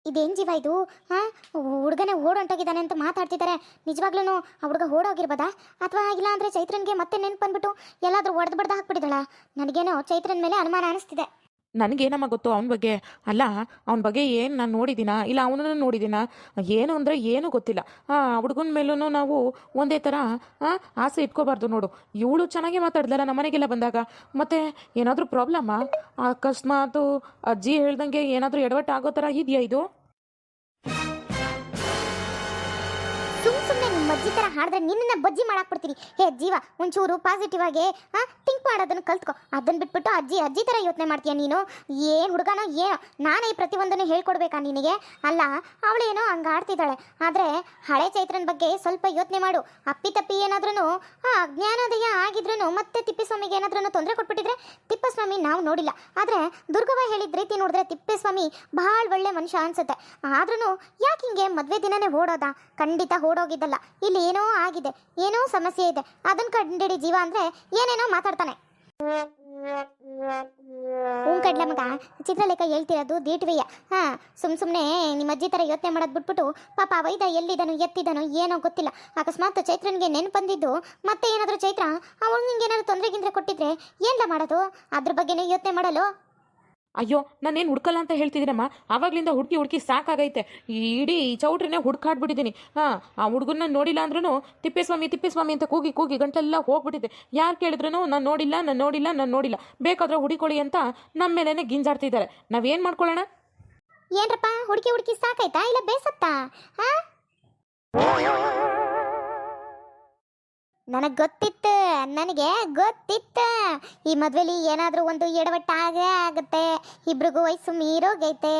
ಇದೇನು ಜೀವ ಇದು? ಹಾಂ, ಹುಡುಗನೇ ಓಡೊಂಟೋಗಿದ್ದಾನೆ ಅಂತ ಮಾತಾಡ್ತಿದ್ದಾರೆ. ನಿಜವಾಗ್ಲೂ ಆ ಹುಡುಗ ಓಡೋಗಿರ್ಬೋದಾ? ಅಥವಾ ಇಲ್ಲ ಅಂದರೆ ಚೈತ್ರನ್ಗೆ ಮತ್ತೆ ನೆನ್ಪು ಬಂದ್ಬಿಟ್ಟು ಎಲ್ಲಾದರೂ ಒಡೆದು ಬಡ್ದು ಹಾಕ್ಬಿಟ್ಟಿದ್ದಾಳ? ನನಗೇನೋ ಚೈತ್ರನ್ ಮೇಲೆ ಅನುಮಾನ ಅನಿಸ್ತಿದೆ. ನನಗೇನಮ್ಮ ಗೊತ್ತು ಅವನ ಬಗ್ಗೆ? ಅಲ್ಲ, ಅವನ ಬಗ್ಗೆ ಏನು ನಾನು ನೋಡಿದ್ದೀನ ಇಲ್ಲ ಅವನನ್ನು ನೋಡಿದ್ದೀನ? ಏನು ಅಂದರೆ ಏನೂ ಗೊತ್ತಿಲ್ಲ. ಆ ಹುಡುಗನ ಮೇಲೂ ನಾವು ಒಂದೇ ಥರ ಆಸೆ ಇಟ್ಕೋಬಾರ್ದು. ನೋಡು, ಇವಳು ಚೆನ್ನಾಗಿ ಮಾತಾಡ್ದಲ್ಲ ನಮ್ಮ ಮನೆಗೆಲ್ಲ ಬಂದಾಗ. ಮತ್ತೆ ಏನಾದರೂ ಪ್ರಾಬ್ಲಮ್ಮಾ? ಅಕಸ್ಮಾತು ಅಜ್ಜಿ ಹೇಳ್ದಂಗೆ ಏನಾದರೂ ಎಡವಟ್ಟು ಆಗೋ ಥರ ಇದೆಯಾ ಇದು? ಸುಮ್ಮನೆ ನಿಮ್ಮ ಅಜ್ಜಿ ಥರ ಹಾಡಿದ್ರೆ ನಿನ್ನ ಬಜ್ಜಿ ಮಾಡಾಕ್ಬಿಡ್ತೀನಿ. ಹೇ ಜೀವ, ಒಂಚೂರು ಪಾಸಿಟಿವ್ ಆಗಿ ಥಿಂಕ್ ಮಾಡೋದನ್ನು ಕಲ್ತ್ಕೊ. ಅದನ್ನು ಬಿಟ್ಬಿಟ್ಟು ಅಜ್ಜಿ ಥರ ಯೋಚನೆ ಮಾಡ್ತೀಯ ನೀನು? ಏನು ಹುಡುಗನೋ ಏನೋ, ನಾನೇ ಈ ಪ್ರತಿಯೊಂದನ್ನು ಹೇಳ್ಕೊಡ್ಬೇಕಾ ನಿನಗೆ? ಅಲ್ಲ, ಅವಳೇನೋ ಹಂಗೆ ಆಡ್ತಿದ್ದಾಳೆ. ಆದರೆ ಹಳೆ ಚೈತ್ರನ ಬಗ್ಗೆ ಸ್ವಲ್ಪ ಯೋಚನೆ ಮಾಡು. ಅಪ್ಪಿತಪ್ಪಿ ಏನಾದ್ರೂ ಅಜ್ಞಾನೋದಯ ಆಗಿದ್ರೂ ಮತ್ತೆ ತಿಪ್ಪೇಸ್ವಾಮಿಗೆ ಏನಾದ್ರೂ ತೊಂದರೆ ಕೊಟ್ಬಿಟ್ಟಿದ್ರೆ? ತಿಪ್ಪೇಸ್ವಾಮಿ ನಾವು ನೋಡಿಲ್ಲ, ಆದರೆ ದುರ್ಗವ್ವ ಹೇಳಿದ ರೀತಿ ನೋಡಿದ್ರೆ ತಿಪ್ಪೇಸ್ವಾಮಿ ಭಾಳ ಒಳ್ಳೆ ಮನುಷ್ಯ ಅನ್ಸುತ್ತೆ. ಆದ್ರೂ ಯಾಕೆ ಹಿಂಗೆ ಮದುವೆ ದಿನನೇ ಓಡೋದ? ಖಂಡಿತ ಓಡೋಗಿದ್ದಲ್ಲ. ಇಲ್ಲಿ ಏನೋ ಆಗಿದೆ, ಏನೋ ಸಮಸ್ಯೆ ಇದೆ. ಅದನ್ನ ಕಂಡಿಡಿ ಜೀವ ಅಂದರೆ ಏನೇನೋ ಮಾತಾಡ್ತಾನೆ. ಕಡ್ಲ ಮಗ, ಚಿತ್ರಲೇಖ ಹೇಳ್ತಿರೋದು ದೀಟ್ವೆಯ. ಸುಮ್ಮನೆ ನಿಮ್ಮ ಅಜ್ಜಿ ಥರ ಯೋಚನೆ ಮಾಡೋದು ಬಿಟ್ಬಿಟ್ಟು ಪಾಪ ವೈದ ಎಲ್ಲಿದನು ಎತ್ತಿದನು ಏನೋ ಗೊತ್ತಿಲ್ಲ. ಅಕಸ್ಮಾತ್ ಚೈತ್ರನಿಗೆ ನೆನ್ಪು ಬಂದಿದ್ದು ಮತ್ತೆ ಏನಾದರೂ ಚೈತ್ರ ಅವಳು ನಿಂಗೆ ಏನಾದರೂ ತೊಂದರೆ ಕೊಟ್ಟಿದ್ರೆ ಏನ್ಲ ಮಾಡೋದು? ಅದ್ರ ಬಗ್ಗೆನೇ ಯೋಚನೆ ಮಾಡಲು. ಅಯ್ಯೋ, ನಾನೇನು ಹುಡ್ಕಲ್ಲ ಅಂತ ಹೇಳ್ತಿದ್ದೀನಮ್ಮ. ಆವಾಗಲಿಂದ ಹುಡುಕಿ ಸಾಕಾಗೈತೆ. ಇಡೀ ಚೌಟ್ರಿನೇ ಹುಡ್ಕಾಡ್ಬಿಟ್ಟಿದ್ದೀನಿ. ಆ ಹುಡುಗನ್ನ ನೋಡಿಲ್ಲ ಅಂದ್ರೂ ತಿಪ್ಪೇಸ್ವಾಮಿ ಅಂತ ಕೂಗಿ ಗಂಟೆಲ್ಲ ಹೋಗ್ಬಿಟ್ಟಿದೆ. ಯಾರು ಕೇಳಿದ್ರೂ ನಾನು ನೋಡಿಲ್ಲ, ಬೇಕಾದ್ರೆ ಹುಡಿಕೊಳ್ಳಿ ಅಂತ ನಮ್ಮ ಮೇಲೇನೆ ಗಿಂಜಾಡ್ತಿದ್ದಾರೆ. ನಾವೇನು ಮಾಡ್ಕೊಳ್ಳೋಣ? ಏನ್ರಪ್ಪ, ಹುಡುಕಿ ಸಾಕಾಯ್ತಾ ಇಲ್ಲ ಬೇಸತ್ತಾ? ನನಗೆ ಗೊತ್ತಿತ್ತು ಈ ಮದುವೆಲಿ ಏನಾದರೂ ಒಂದು ಎಡವಟ್ಟಾಗೇ ಆಗುತ್ತೆ. ಇಬ್ರಿಗೂ ವಯಸ್ಸು ಮೀರೋಗೈತೆ.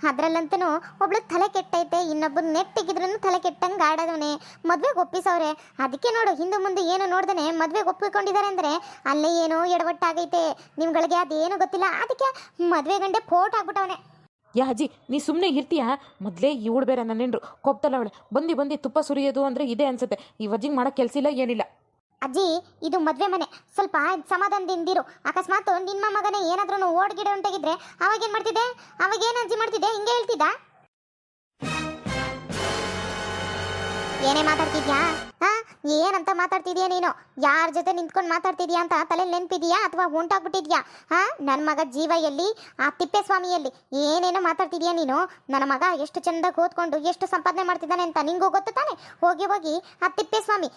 ಅದರಲ್ಲಂತೂ ಒಬ್ಳು ತಲೆ ಕೆಟ್ಟೈತೆ, ಇನ್ನೊಬ್ಬರು ನೆಟ್ಟಿಗಿದ್ರೂ ತಲೆ ಕೆಟ್ಟಂಗೆ ಆಡೋದವನೇ ಮದುವೆಗೆ ಒಪ್ಪಿಸವ್ರೆ. ಅದಕ್ಕೆ ನೋಡು, ಹಿಂದೆ ಮುಂದೆ ಏನು ನೋಡ್ದೇ ಮದುವೆಗೆ ಒಪ್ಪಿಕೊಂಡಿದ್ದಾರೆ ಅಂದರೆ ಅಲ್ಲೇ ಏನೋ ಎಡವಟ್ಟಾಗೈತೆ. ನಿಮ್ಗಳಿಗೆ ಅದೇನು ಗೊತ್ತಿಲ್ಲ, ಅದಕ್ಕೆ ಮದುವೆ ಗಂಡೆ ಫೋಟ್ ಆಗ್ಬಿಟ್ಟವನೇ. ಯಾ ಅಜ್ಜಿ, ನೀ ಸುಮ್ಮನೆ ಇರ್ತೀಯಾ? ಮೊದಲೇ ಇವಳು ಬೇರೆ ನನ್ನೇನ್ರು ಕೊಪ್ತಲ್ಲ ಅವಳೆ. ಬಂದು ತುಪ್ಪ ಸುರಿಯೋದು ಅಂದರೆ ಇದೆ ಅನ್ಸುತ್ತೆ. ಈ ವಜ್ಜಿಗೆ ಮಾಡೋಕ್ಕೆ ಕೆಲಸ ಇಲ್ಲ, ಏನಿಲ್ಲ. ಅಜ್ಜಿ, ಇದು ಮದುವೆ ಮನೆ, ಸ್ವಲ್ಪ ಸಮಾಧಾನದಿಂದಿರು. ಅಕಸ್ಮಾತ್ ನಿಮ್ಮ ಮಗನೇ ಏನಾದ್ರೂ ಓಡ್ಗಿಡ ಉಂಟಾಗಿದ್ರೆ ಅವಾಗೇನು ಮಾಡ್ತಿದ್ದೆ? ಅವಾಗೇನು ಅಜ್ಜಿ ಮಾಡ್ತಿದ್ದೆ? ಹಿಂಗೆ ಹೇಳ್ತಿದ್ದ? ಏನೇ ಮಾತಾಡ್ತಿದ್ಯಾ? ಏನಂತ ಮಾತಾಡ್ತಿದ್ಯಾ ನೀನು? ಯಾರ ಜೊತೆ ನಿಂತ್ಕೊಂಡು ಮಾತಾಡ್ತಿದ್ಯಾ ಅಂತ ತಲೆ ನೆನಪಿದ್ಯಾ ಅಥವಾ ಹೊಂಟಾಗ್ಬಿಟ್ಟಿದ್ಯಾ? ನನ್ನ ಮಗ ಜೀವ ಎಲ್ಲಿ? ಆ ತಿಪ್ಪೇಸ್ವಾಮಿಯಲ್ಲಿ ಏನೇನೋ ಮಾತಾಡ್ತಿದ್ಯಾ ನೀನು? ನನ್ನ ಮಗ ಎಷ್ಟು ಚಂದಾಗಿ ಓದ್ಕೊಂಡು ಎಷ್ಟು ಸಂಪಾದನೆ ಮಾಡ್ತಿದ್ದಾನೆ ಅಂತ ನಿಂಗೂ ಗೊತ್ತು ತಾನೆ? ಹೋಗಿ ಆ ತಿಪ್ಪೇಸ್ವಾಮಿ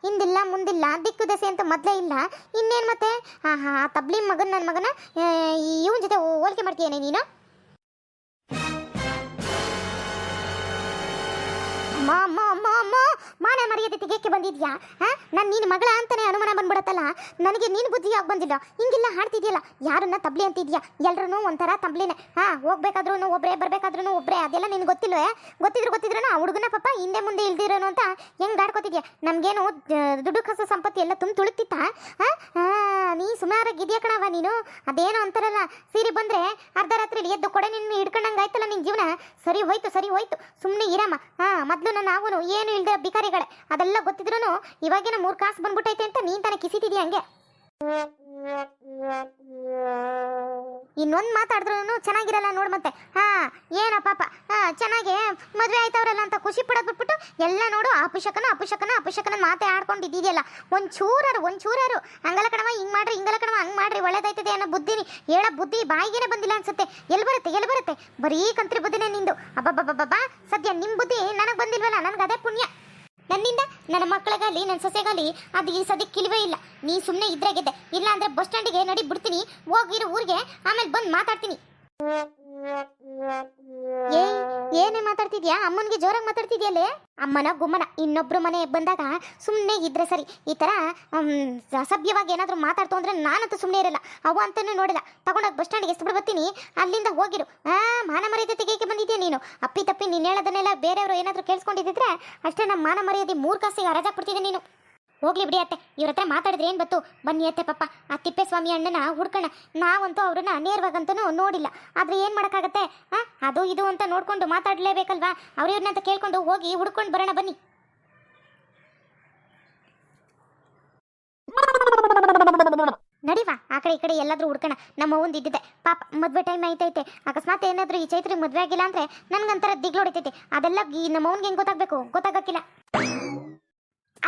ಹಿಂದಿಲ್ಲ ಮುಂದಿಲ್ಲ, ದಿಕ್ಕು ದಸೆ ಅಂತ ಮೊದಲೇ ಇಲ್ಲ. ಇನ್ನೇನು ಮತ್ತೆ ಆ ತಬ್ಲಿ ನನ್ನ ಮಗನ ಇವನ ಜೊತೆ ಹೋಲಿಕೆ ಮಾಡ್ತೀಯೇನೆ ನೀನು? ಮಾನ ಮರ್ಯಾದೆ ತೆಗೆಯಕ್ಕೆ ಬಂದಿದ್ಯಾ? ನಾನು ನಿನ್ನ ಮಗಳ ಅಂತಾನೆ ಅನುಮಾನ ಬಂದ್ಬಿಡತ್ತಲ್ಲ. ನನಗೆ ನೀನು ಬುದ್ಧಿ ಯಾಕೆ ಬಂದಿಲ್ಲ? ಹಿಂಗೆಲ್ಲ ಹಾಡ್ತಿದ್ಯಲ್ಲ, ಯಾರನ್ನ ತಬ್ಲಿ ಅಂತಿದ್ಯಾ? ಎಲ್ರೂ ಒಂಥರ ತಬ್ಲಿನೇ. ಹೋಗ್ಬೇಕಾದ್ರೂ ಒಬ್ಬರೇ, ಬರಬೇಕಾದ್ರೂ ಒಬ್ಬರೇ. ಅದೆಲ್ಲ ನಿನ್ಗೆ ಗೊತ್ತಿಲ್ವೇ? ಗೊತ್ತಿದ್ರು ಆ ಹುಡುಗನ ಪಾಪ ಹಿಂದೆ ಮುಂದೆ ಇಲ್ದಿರೋನು ಅಂತ ಹೆಂಗೆ ಆಡ್ಕೋತಿದ್ಯಾ? ನಮಗೇನು ದುಡ್ಡು ಕಸ ಸಂಪತ್ತಿ ಎಲ್ಲ ತುಳುಕ್ತಿತ್ತ? ನೀ ಸುಮಾರಾಗಿದ್ಯಾ ಕಣವ ನೀನು. ಅದೇನೋ ಅಂತಾರಲ್ಲ, ಸೀರೆ ಬಂದರೆ ಅರ್ಧ ರಾತ್ರಿಲಿ ಎದ್ದು ಕೊಡೆ ನಿನ್ನ ಹಿಡ್ಕೊಂಡಂಗೆ ಆಯ್ತಲ್ಲ ನಿನ್ನ ಜೀವನ. ಸರಿ ಹೋಯ್ತು, ಸುಮ್ಮನೆ ಇರಮ್ಮ. ಮೊದಲು ನಾವು ಏನು ಇಲ್ದೆ ಬಿಕಾರಿಗಳೇ. ಅದೆಲ್ಲ ಗೊತ್ತಿದ್ರು ಇವಾಗೇನ 3 ಕಾಸು ಬಂದ್ಬಿಟ್ಟೈತೆ ಅಂತ ನೀನ್ ತಾನೇ ಕಿಸಿತಿದ್ಯಾ ಹಂಗೆ. ಇನ್ನೊಂದು ಮಾತಾಡಿದ್ರು ಚೆನ್ನಾಗಿರಲ್ಲ ನೋಡ್. ಮತ್ತೆ ಏನ ಪಾಪ ಚೆನ್ನಾಗೆ ಮದುವೆ ಆಯ್ತವ್ರಲ್ಲ ಅಂತ ಖುಷಿ ಪಡೋದು ಬಿಟ್ಬಿಟ್ಟು ಎಲ್ಲ ನೋಡು ಅಪುಷಕನ ಮಾತೆ ಆಡ್ಕೊಂಡಿದ್ದೀಯಲ್ಲ. ಒಂಚೂರಾರು ಹಂಗಲ್ಲ ಕಣವ, ಹಿಂಗಲ್ಲ ಕಣವ, ಹಂಗೆ ಮಾಡ್ರಿ ಒಳ್ಳೇದಾಯ್ತದೆ ಅನ್ನೋ ಬುದ್ಧಿ ಬಾಯಿಗೇನೆ ಬಂದಿಲ್ಲ ಅನ್ಸುತ್ತೆ. ಎಲ್ಲಿ ಬರುತ್ತೆ? ಬರೀ ಕಂತ್ರಿ ಬುದ್ಧಿನೇ ನಿಂದು. ಅಬ್ಬಬ್ಬಬ್ಬಬ್ಬಾ, ಸದ್ಯ ನಿಮ್ಮ ಬುದ್ಧಿ ನನಗೆ ಬಂದಿಲ್ವಲ್ಲ, ನನಗೆ ಅದೇ ಪುಣ್ಯ. ನನ್ನಿಂದ ನನ್ನ ಮಕ್ಕಳಿಗಾಗಲಿ ನನ್ನ ಸೊಸೆಗಾಗಲಿ ಅದು ಈ ಸದ್ಯಕ್ಕೆ ಕಿಲ್ವೇ ಇಲ್ಲ. ನೀ ಸುಮ್ಮನೆ ಇದ್ರಾಗಿದ್ದೆ, ಇಲ್ಲ ಅಂದರೆ ಬಸ್ ಸ್ಟ್ಯಾಂಡಿಗೆ ನಡಿ ಬಿಡ್ತೀನಿ, ಹೋಗಿರೋ ಊರಿಗೆ, ಆಮೇಲೆ ಬಂದು ಮಾತಾಡ್ತೀನಿ. ಏನೇ ಮಾತಾಡ್ತಿದ್ಯಾ? ಅಮ್ಮನಿಗೆ ಜೋರಾಗಿ ಮಾತಾಡ್ತಿದ್ಯಲ್ಲೇ? ಅಮ್ಮನ ಗುಮ್ಮನ ಇನ್ನೊಬ್ರು ಮನೆ ಬಂದಾಗ ಸುಮ್ಮನೆ ಇದ್ರೆ ಸರಿ. ಈ ಥರ ಅಸಭ್ಯವಾಗಿ ಏನಾದರೂ ಮಾತಾಡ್ತು ಅಂದರೆ ನಾನಂತೂ ಸುಮ್ಮನೆ ಇರಲ್ಲ. ಅವು ಅಂತಲೂ ನೋಡಿಲ್ಲ, ತಗೊಂಡೋಗಿ ಬಸ್ ಸ್ಟ್ಯಾಂಡಿಗೆ ಎಷ್ಟು ಬರ್ತೀನಿ, ಅಲ್ಲಿಂದ ಹೋಗಿರು. ಮಾನ ಮರ್ಯಾದೆ ತೆಗೆಯಕ್ಕೆ ಬಂದಿದ್ಯಾ ನೀನು? ಅಪ್ಪಿ ನೀನು ಹೇಳೋದನ್ನೆಲ್ಲ ಬೇರೆಯವರು ಏನಾದರೂ ಕೇಳಿಸ್ಕೊಂಡಿದ್ದಿದ್ರೆ ಅಷ್ಟೇ ನಮ್ಮ ಮಾನ ಮರ್ಯಾದೆ 3 ಕಾಸಿಗೆ ಹರಾಜಾಗಿ ಬಿಡ್ತಿದ್ದೆ ನೀನು. ಹೋಗ್ಲಿ ಬಿಡಿ ಅತ್ತೆ, ಇವ್ರ ಹತ್ರ ಮಾತಾಡಿದ್ರೆ ಏನು ಬತ್ತು? ಬನ್ನಿ ಅತ್ತೆ ಪಾಪ, ಆ ತಿಪ್ಪೇಸ್ವಾಮಿ ಅಣ್ಣನ ಹುಡ್ಕೋಣ. ನಾವಂತೂ ಅವ್ರನ್ನ ನೇರವಾಗಂತೂ ನೋಡಿಲ್ಲ, ಆದರೆ ಏನು ಮಾಡೋಕ್ಕಾಗತ್ತೆ? ಅದು ಇದು ಅಂತ ನೋಡ್ಕೊಂಡು ಮಾತಾಡಲೇಬೇಕಲ್ವಾ? ಅವ್ರನ್ನ ಅಂತ ಕೇಳ್ಕೊಂಡು ಹೋಗಿ ಹುಡ್ಕೊಂಡು ಬರೋಣ ಬನ್ನಿ. ನಡಿವಾ ಆ ಕಡೆ ಈ ಕಡೆ ಎಲ್ಲಾದ್ರೂ ಹುಡ್ಕೋಣ. ನಮ್ಮ ಅವ್ವಂದು ಇದ್ದಿದೆ ಪಾಪ ಮದುವೆ ಟೈಮ್ ಐತೈತೆ. ಅಕಸ್ಮಾತ್ ಏನಾದರೂ ಈ ಚೈತ್ರಿಗೆ ಮದುವೆ ಆಗಿಲ್ಲ ಅಂದರೆ ನನಗಂತರ ದಿಗ್ಲು ಹೊಡಿತೈತೆ. ಅದೆಲ್ಲ ಈ ನಮ್ಮ ಅವ್ನಿಗೆ ಹೆಂಗೆ ಗೊತ್ತಾಗಬೇಕು, ಗೊತ್ತಾಗಕ್ಕಿಲ್ಲ.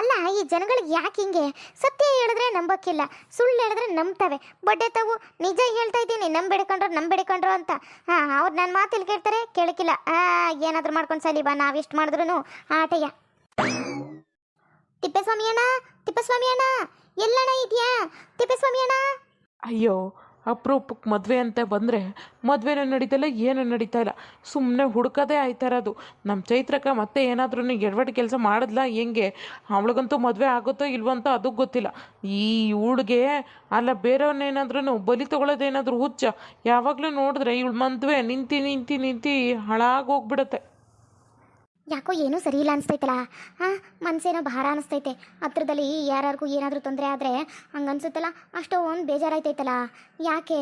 ಅಲ್ಲ, ಈ ಜನಗಳಿಗೆ ಯಾಕೆ ಹಿಂಗೆ? ಸತ್ಯ ಹೇಳಿದ್ರೆ ನಂಬಕ್ಕಿಲ್ಲ, ಸುಳ್ಳು ಹೇಳಿದ್ರೆ ನಂಬ್ತವೆ. ಬಡ್ಡೆ ತಾವು ನಿಜ ಹೇಳ್ತಾ ಇದ್ದೀನಿ, ನಂಬಿಡ್ಕೊಂಡ್ರು ಅಂತ. ಅವ್ರು ನನ್ನ ಮಾತಿಲ್ಲಿ ಕೇಳ್ತಾರೆ, ಕೇಳಕ್ಕಿಲ್ಲ. ಏನಾದರೂ ಮಾಡ್ಕೊಂಡು ಸಲಿ ಬಾ, ನಾವೆಷ್ಟು ಮಾಡಿದ್ರು ಆಟಯ್ಯ. ತಿಪ್ಪೇಸ್ವಾಮಿ ಅಣ್ಣ ಎಲ್ಲಣ್ಣ ಇದೆಯಾ? ತಿಪ್ಪೇಸ್ವಾಮಿ ಅಣ್ಣ. ಅಯ್ಯೋ, ಅಪರೂಪಕ್ಕೆ ಮದುವೆ ಅಂತ ಬಂದರೆ ಮದುವೆನೂ ನಡೀತಿಲ್ಲ, ಏನೂ ನಡೀತಾ ಇಲ್ಲ. ಸುಮ್ಮನೆ ಹುಡ್ಕೋದೇ ಆಯ್ತಾ ಇರೋದು. ನಮ್ಮ ಚೈತ್ರಕ್ಕ ಮತ್ತೆ ಏನಾದ್ರೂ ಎಡವಟ್ಟು ಕೆಲಸ ಮಾಡಿದ್ಲ ಹೆಂಗೆ? ಅವಳಿಗಂತೂ ಮದುವೆ ಆಗುತ್ತೋ ಇಲ್ವೋ ಅಂತ ಅದು ಗೊತ್ತಿಲ್ಲ. ಈ ಇವಳಿಗೆ ಅಲ್ಲ, ಬೇರೆಯವ್ರನ್ನೇನಾದ್ರೂ ಬಲಿ ತೊಗೊಳೋದೇನಾದ್ರೂ ಹುಚ್ಚ. ಯಾವಾಗಲೂ ನೋಡಿದ್ರೆ ಇವಳು ಮದುವೆ ನಿಂತು ಹಾಳಾಗೋಗ್ಬಿಡತ್ತೆ. ಯಾಕೋ ಏನೂ ಸರಿ ಇಲ್ಲ ಅನಿಸ್ತೈತಲ್ಲ. ಮನಸ್ಸೇನೋ ಭಾರ ಅನಿಸ್ತೈತೆ. ಹತ್ರದಲ್ಲಿ ಯಾರಿಗೂ ಏನಾದರೂ ತೊಂದರೆ ಆದರೆ ಹಂಗೆ ಅನ್ಸುತ್ತಲ್ಲ, ಅಷ್ಟೊಂದು ಬೇಜಾರಾಯ್ತೈತಲ್ಲ. ಯಾಕೆ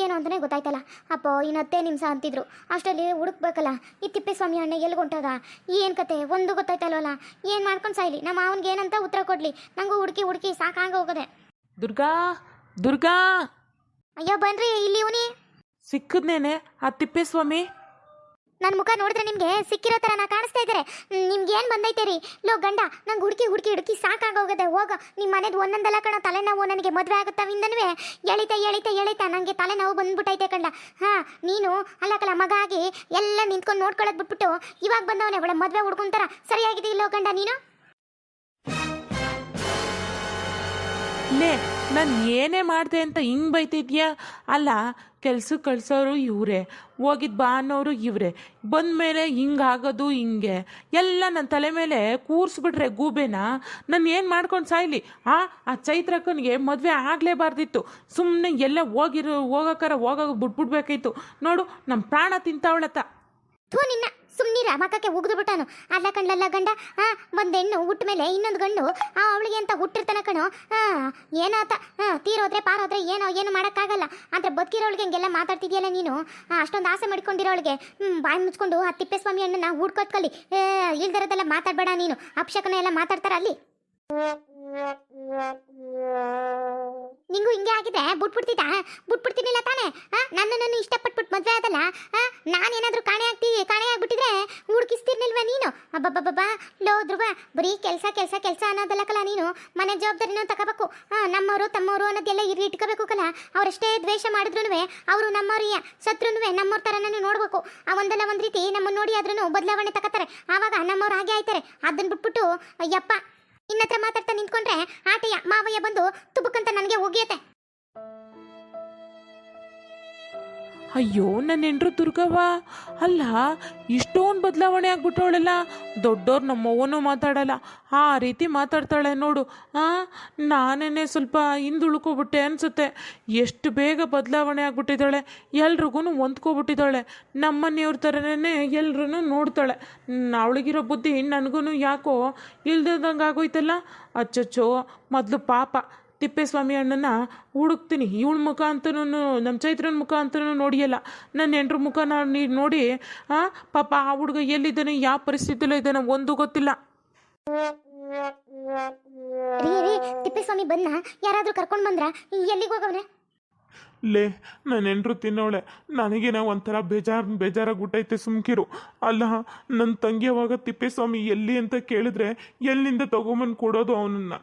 ಏನು ಅಂತಲೇ ಗೊತ್ತಾಯ್ತಲ್ಲ. ಅಪ್ಪೋ ಇನ್ನು 10 ನಿಮಿಷ ಅಂತಿದ್ರು, ಅಷ್ಟರಲ್ಲಿ ಹುಡುಕ್ಬೇಕಲ್ಲ. ಈ ತಿಪ್ಪೇಸ್ವಾಮಿ ಅಣ್ಣ ಎಲ್ಲಿ ಹೊಂಟಾಗ, ಏನು ಕತೆ ಒಂದು ಗೊತ್ತಾಯ್ತಲ್ವಲ್ಲ. ಏನು ಮಾಡ್ಕೊಂಡು ಸಾಯ್ಲಿ, ನಮ್ಮ ಅವನಿಗೆ ಏನಂತ ಉತ್ತರ ಕೊಡಲಿ? ನನಗೂ ಹುಡುಕಿ ಸಾಕಾಗೋಗದೆ. ದುರ್ಗಾ ಅಯ್ಯೋ ಬನ್ರಿ ಇಲ್ಲಿ. ಇವನಿ ಸಿಕ್ಕದ್ನೇನೆ ಆ ತಿಪ್ಪೇಸ್ವಾಮಿ. ನನ್ನ ಮುಖ ನೋಡಿದ್ರೆ ನಿಮಗೆ ಸಿಕ್ಕಿರೋ ಥರ ನಾ ಕಾಣಿಸ್ತಾ ಇದ್ದಾರೆ. ನಿಮ್ಗೆ ಏನು ಬಂದೈತೆ ರೀ? ಲೋ ಗಂಡ, ನಂಗೆ ಹುಡುಕಿ ಸಾಕಾಗೋಗದೆ. ಹೋಗ, ನಿಮ್ಮ ಮನೆದು ಒಂದೊಂದಲ್ಲ ಕಣ ತಲೆನೋವು. ನನಗೆ ಮದುವೆ ಆಗುತ್ತವಿಂದನೂ ಎಳಿತಾ ನನಗೆ ತಲೆನೋವು ಬಂದ್ಬಿಟ್ಟೈತೆ ಕಂಡ. ನೀನು ಅಲ್ಲಕಲ್ಲ ಮಗ ಆಗಿ ಎಲ್ಲ ನಿಂತ್ಕೊಂಡು ನೋಡ್ಕೊಳ್ಳೋದು ಬಿಟ್ಬಿಟ್ಟು ಇವಾಗ ಬಂದವನೇ ಒಳ್ಳೆ ಮದುವೆ ಹುಡ್ಕೊಂತಾರ. ಸರಿಯಾಗಿದೆ ಇಲ್ಲೋ ಗಂಡ ನೀನು? ಲೇ, ನಾನು ಏನೇ ಮಾಡಿದೆ ಅಂತ ಹಿಂಗೆ ಬೈತಿದ್ಯಾ? ಅಲ್ಲ, ಕೆಲ್ಸಕ್ಕೆ ಕಳ್ಸೋರು ಇವರೇ, ಹೋಗಿದ್ದು ಬಾ ಅನ್ನೋರು ಇವರೇ, ಬಂದಮೇಲೆ ಹಿಂಗಾಗೋದು ಹಿಂಗೆ ಎಲ್ಲ ನನ್ನ ತಲೆ ಮೇಲೆ ಕೂರಿಸ್ಬಿಟ್ರೆ ಗೂಬೆನ ನಾನು ಏನು ಮಾಡ್ಕೊಂಡು ಸಾಯ್ಲಿ? ಆ ಚೈತ್ರಕ್ಕನಿಗೆ ಮದುವೆ ಆಗಲೇಬಾರ್ದಿತ್ತು. ಸುಮ್ಮನೆ ಎಲ್ಲ ಹೋಗೋಕೆ ಬಿಟ್ಬಿಡ್ಬೇಕಾಯ್ತು. ನೋಡು, ನಮ್ಮ ಪ್ರಾಣ ತಿಂತಾವಳತ್ತ. ಥೂ ನಿನ್ನ, ಸುಮ್ಮನಿರ ಮಕ್ಕಕ್ಕೆ ಉಗಿದು ಬಿಟ್ಟಾನು. ಅಲ್ಲ ಕಣ್ಲಲ್ಲ ಗಂಡ, ಒಂದು ಹೆಣ್ಣು ಹುಟ್ಟ ಮೇಲೆ ಇನ್ನೊಂದು ಗಂಡು ಅವಳಿಗೆ ಅಂತ ಹುಟ್ಟಿರ್ತಾನ ಕಣೋ. ಏನಾತ ತೀರೋದ್ರೆ ಪಾರೋದ್ರೆ ಏನು ಮಾಡೋಕ್ಕಾಗಲ್ಲ. ಆದರೆ ಬದುಕಿರೋಳಿಗೆ ಹಿಂಗೆಲ್ಲ ಮಾತಾಡ್ತಿದ್ಯಲ್ಲ ನೀನು. ಅಷ್ಟೊಂದು ಆಸೆ ಮಾಡ್ಕೊಂಡಿರೋಳಿಗೆ ಬಾಯಿ ಮುಚ್ಕೊಂಡು ಆ ತಿಪ್ಪೇಸ್ವಾಮಿ ಹಣ್ಣನ್ನ ಹುಡ್ಕೊತ್ಕಲ್ಲಿ. ಇಲ್ದಿರೋದೆಲ್ಲ ಮಾತಾಡಬೇಡ ನೀನು. ಅಪಶಕನ ಎಲ್ಲ ಮಾತಾಡ್ತಾರ ಅಲ್ಲಿ. ನಿಂಗೂ ಹಿಂಗೆ ಆಗಿದೆ, ಬಿಟ್ಬಿಡ್ತೀನಿಲ್ಲ ತಾನೇ? ನನ್ನನ್ನು ಇಷ್ಟಪಟ್ಬಿಟ್ಟು ಮದುವೆ ಆದಲ್ಲ, ನಾನೇನಾದರೂ ಕಾಣೆ ಆಗ್ಬಿಟ್ಟಿದ್ರೆ ಹುಡುಕಿಸ್ತಿರ್ನಿಲ್ವ ನೀನು? ಅಬ್ಬಬ್ಬಬ್ಬಾ, ಲೋ ಧ್ರುವ, ಬರೀ ಕೆಲಸ ಅನ್ನೋದಲ್ಲಕಲ್ಲ ನೀನು. ಮನೆ ಜವಾಬ್ದಾರಿನೂ ತಗೋಬೇಕು. ನಮ್ಮವರು ತಮ್ಮವರು ಅನ್ನೋದೆಲ್ಲ ಇಟ್ಕೋಬೇಕು ಕಲ. ಅವರೆಷ್ಟೇ ದ್ವೇಷ ಮಾಡಿದ್ರು ಅವರು ನಮ್ಮವ್ರಿಯ, ಶತ್ರುನುವೆ ನಮ್ಮವ್ರ ಥರನೂ ನೋಡ್ಬೇಕು. ಒಂದಲ್ಲ ಒಂದು ರೀತಿ ನಮ್ಮನ್ನು ನೋಡಿ ಆದ್ರೂ ಬದಲಾವಣೆ ತಗೋತಾರೆ. ಆವಾಗ ನಮ್ಮವ್ರು ಹಾಗೆ ಆಯ್ತಾರೆ. ಅದನ್ನ ಬಿಟ್ಬಿಟ್ಟು ಯಪ್ಪ ಇನ್ನತ್ರ ಮಾತಾಡ್ತಾ ನಿಂತ್ಕೊಂಡ್ರೆ ಆಟಯ್ಯ ಮಾವಯ್ಯ ಬಂದು ತುಬುಕಂತ ನನಗೆ ಹೋಗಿಯತ್ತೆ. ಅಯ್ಯೋ, ನನ್ನ ಹೆಂಡ್ರು ದುರ್ಗವ್ವ. ಅಲ್ಲ, ಇಷ್ಟೊಂದು ಬದಲಾವಣೆ ಆಗ್ಬಿಟ್ಟವಳೆಲ್ಲ. ದೊಡ್ಡವ್ರು ನಮ್ಮವ್ವನೂ ಮಾತಾಡಲ್ಲ, ಆ ರೀತಿ ಮಾತಾಡ್ತಾಳೆ ನೋಡು. ನಾನೇ ಸ್ವಲ್ಪ ಹಿಂದುಳ್ಕೊಬಿಟ್ಟೆ ಅನಿಸುತ್ತೆ. ಎಷ್ಟು ಬೇಗ ಬದಲಾವಣೆ ಆಗ್ಬಿಟ್ಟಿದ್ದಾಳೆ. ಎಲ್ರಿಗೂ ಹೊಂದ್ಕೊಬಿಟ್ಟಿದ್ದಾಳೆ. ನಮ್ಮನೆಯವ್ರ ಥರನೇ ಎಲ್ರೂ ನೋಡ್ತಾಳೆ. ಅವಳಿಗಿರೋ ಬುದ್ಧಿ ನನಗೂ ಯಾಕೋ ಇಲ್ದಂಗೆ ಆಗೋಯ್ತಲ್ಲ. ಅಚ್ಚಚ್ಚೋ, ಮೊದಲು ಪಾಪ ತಿಪ್ಪೇಸ್ವಾಮಿ ಅಣ್ಣನ ಹುಡುಕ್ತೀನಿ. ಇವಳ ಮುಖ ಅಂತನೂ, ನಮ್ಮ ಚೈತ್ರನ ಮುಖ ಅಂತನೂ ನೋಡಿಯಲ್ಲ. ನನ್ನ ಹೆಂಡ್ರ ಮುಖ ನೋಡಿ ಪಾಪ ಆ ಹುಡುಗ ಎಲ್ಲಿದ್ದಾನೆ, ಯಾವ ಪರಿಸ್ಥಿತಿಲೂ ಇದ್ದಾನೆ ಒಂದು ಗೊತ್ತಿಲ್ಲ. ರೀ ತಿಪ್ಪೇಸ್ವಾಮಿ ಬಂದ? ಯಾರಾದರೂ ಕರ್ಕೊಂಡು ಬಂದ್ರ? ಎಲ್ಲಿಗೆ ಹೋಗವ್ರೆ? ಲೇ, ನನ್ನ ಹೆಂಡ್ರು ತಿನ್ನೋಳೆ. ನನಗೇನ ಒಂಥರ ಬೇಜಾರಾಗ್ಬಿಟ್ಟೈತೆ. ಸುಮ್ಕಿರು. ಅಲ್ಲ, ನನ್ನ ತಂಗಿಯವಾಗ ತಿಪ್ಪೇಸ್ವಾಮಿ ಎಲ್ಲಿ ಅಂತ ಕೇಳಿದ್ರೆ ಎಲ್ಲಿಂದ ತೊಗೊಂಬಂದು ಕೊಡೋದು ಅವನನ್ನ?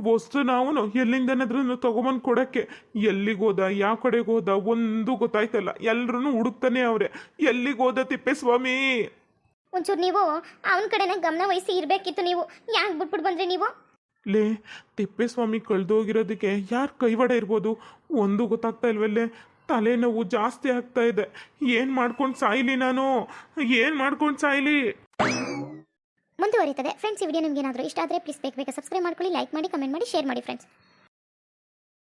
ವಸ್ತುನ ಅವನು ಎಲ್ಲಿಂದನಾದ್ರೂ ತೊಗೊಂಬಂದು ಕೊಡೋಕ್ಕೆ ಎಲ್ಲಿಗೆ ಹೋದ, ಯಾವ ಕಡೆಗೆ ಹೋದ ಒಂದು ಗೊತ್ತಾಯ್ತಲ್ಲ. ಎಲ್ರೂ ಹುಡುಕ್ತಾನೆ ಅವ್ರೆ. ಎಲ್ಲಿಗೆ ಹೋದ ತಿಪ್ಪೇಸ್ವಾಮಿ? ಒಂಚೂರು ನೀವು ಅವನ ಕಡೆನೇ ಗಮನ ವಹಿಸಿ ಇರಬೇಕಿತ್ತು. ನೀವು ಯಾಕೆ ಬಿಟ್ಬಿಟ್ಟು ಬಂದ್ರಿ ನೀವು? ಲೇ, ತಿಪ್ಪೇಸ್ವಾಮಿ ಕಳೆದೋಗಿರೋದಕ್ಕೆ ಯಾರು ಕೈವಾಡ ಇರ್ಬೋದು ಒಂದು ಗೊತ್ತಾಗ್ತಾ ಇಲ್ವಲ್ಲೇ. ತಲೆನೋವು ಜಾಸ್ತಿ ಆಗ್ತಾ ಇದೆ. ಏನು ಮಾಡ್ಕೊಂಡು ಸಾಯ್ಲಿ? ಮುಂದುವರಿತದೆ ಫ್ರೆಂಡ್ಸ್. ಈ ವಿಡಿಯೋ ನಿಮ್ಗೆ ಏನಾದರೂ ಇಷ್ಟ ಆದರೆ ಪ್ಲೀಸ್ ಬೇಗ ಸಬ್ಸ್ಕ್ರೈಬ್ ಮಾಡ್ಕೊಳ್ಳಿ, ಲೈಕ್ ಮಾಡಿ, ಕಮೆಂಟ್ ಮಾಡಿ, ಶೇರ್ ಮಾಡಿ ಫ್ರೆಂಡ್ಸ್.